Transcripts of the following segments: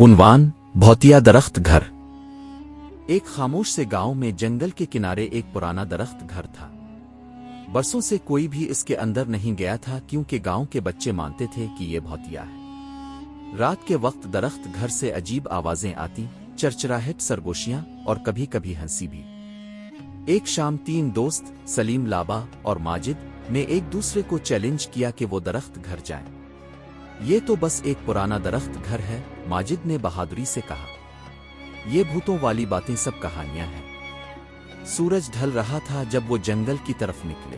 उन्वान भौतिया दरख्त घर। एक खामोश से गांव में जंगल के किनारे एक पुराना दरख्त घर था। बरसों से कोई भी इसके अंदर नहीं गया था क्योंकि गांव के बच्चे मानते थे कि ये भौतिया है। रात के वक्त दरख्त घर से अजीब आवाजें आती, चरचराहट, सरगोशियां और कभी कभी हंसी भी। एक शाम तीन दोस्त सलीम, लाबा और माजिद ने एक दूसरे को चैलेंज किया कि वो दरख्त घर जाएं। ये तो बस एक पुराना दरख्त घर है, माजिद ने बहादुरी से कहा। ये भूतों वाली बातें सब कहानियां हैं। सूरज ढल रहा था जब वो जंगल की तरफ निकले।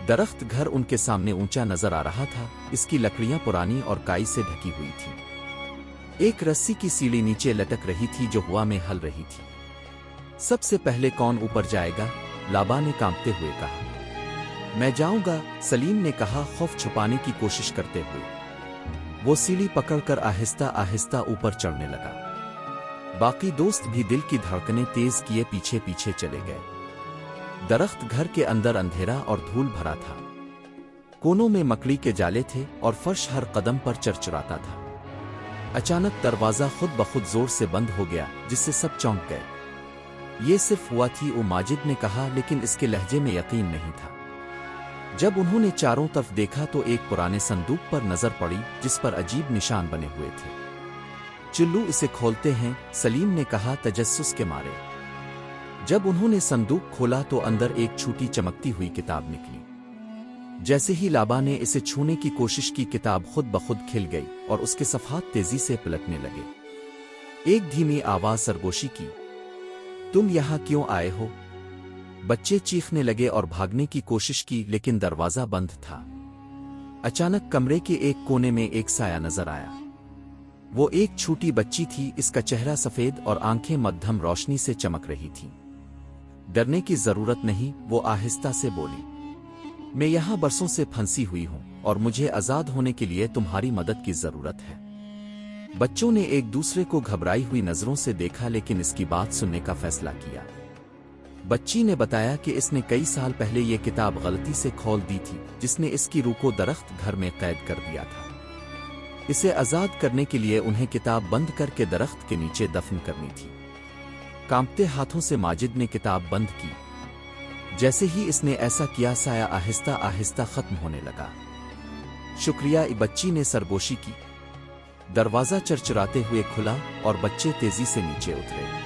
दरख्त घर उनके सामने ऊंचा नजर आ रहा था। इसकी लकड़ियां पुरानी और काई से ढकी हुई थी। एक रस्सी की सीढ़ी नीचे लटक रही थी जो हवा में हल रही थी। सबसे पहले कौन ऊपर जाएगा? लाबा ने कांपते हुए कहा। मैं जाऊंगा, सलीम ने कहा खौफ छुपाने की कोशिश करते हुए। वो सीढ़ी पकड़कर आहिस्ता आहिस्ता ऊपर चढ़ने लगा। बाकी दोस्त भी दिल की धड़कनें तेज किए पीछे पीछे चले गए। दरख्त घर के अंदर अंधेरा और धूल भरा था। कोनों में मकड़ी के जाले थे और फर्श हर कदम पर चरचराता था। अचानक दरवाजा खुद ब खुद जोर से बंद हो गया, जिससे सब चौंक गए। ये सिर्फ हुआ थी, वो माजिद ने कहा, लेकिन इसके लहजे में यकीन नहीं था। जब उन्होंने चारों तरफ देखा तो एक पुराने संदूक पर नजर पड़ी जिस पर अजीब निशान बने हुए थे। चिल्लू, इसे खोलते हैं, सलीम ने कहा तजस्सुस के मारे। जब उन्होंने संदूक खोला तो अंदर एक छोटी चमकती हुई किताब निकली। जैसे ही लाबा ने इसे छूने की कोशिश की, किताब खुद ब खुद खिल गई और उसके सफ़हात तेजी से पलटने लगे। एक धीमी आवाज सरगोशी की, तुम यहां क्यों आए हो? बच्चे चीखने लगे और भागने की कोशिश की, लेकिन दरवाजा बंद था। अचानक कमरे के एक कोने में एक साया नजर आया। वो एक छोटी बच्ची थी। इसका चेहरा सफेद और आंखें मध्यम रोशनी से चमक रही थीं। डरने की जरूरत नहीं, वो आहिस्ता से बोली। मैं यहां बरसों से फंसी हुई हूं और मुझे आजाद होने के लिए तुम्हारी मदद की जरूरत है। बच्चों ने एक दूसरे को घबराई हुई नजरों से देखा, लेकिन इसकी बात सुनने का फैसला किया। बच्ची ने बताया कि इसने कई साल पहले ये किताब गलती से खोल दी थी, जिसने इसकी रूह को दरख्त घर में कैद कर दिया था। इसे आजाद करने के लिए उन्हें किताब बंद करके दरख्त के नीचे दफन करनी थी। कांपते हाथों से माजिद ने किताब बंद की। जैसे ही इसने ऐसा किया, साया आहिस्ता आहिस्ता खत्म होने लगा। शुक्रिया, बच्ची ने सरगोशी की। दरवाजा चरचराते हुए खुला और बच्चे तेजी से नीचे उतरे।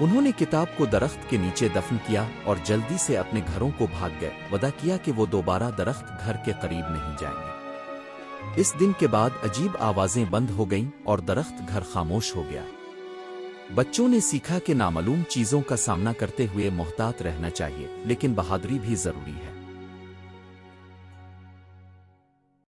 उन्होंने किताब को दरख्त के नीचे दफन किया और जल्दी से अपने घरों को भाग गए। वादा किया कि वो दोबारा दरख्त घर के करीब नहीं जाएंगे। इस दिन के बाद अजीब आवाजें बंद हो गईं और दरख्त घर खामोश हो गया। बच्चों ने सीखा कि नामालूम चीजों का सामना करते हुए मोहतात रहना चाहिए, लेकिन बहादुरी भी जरूरी है।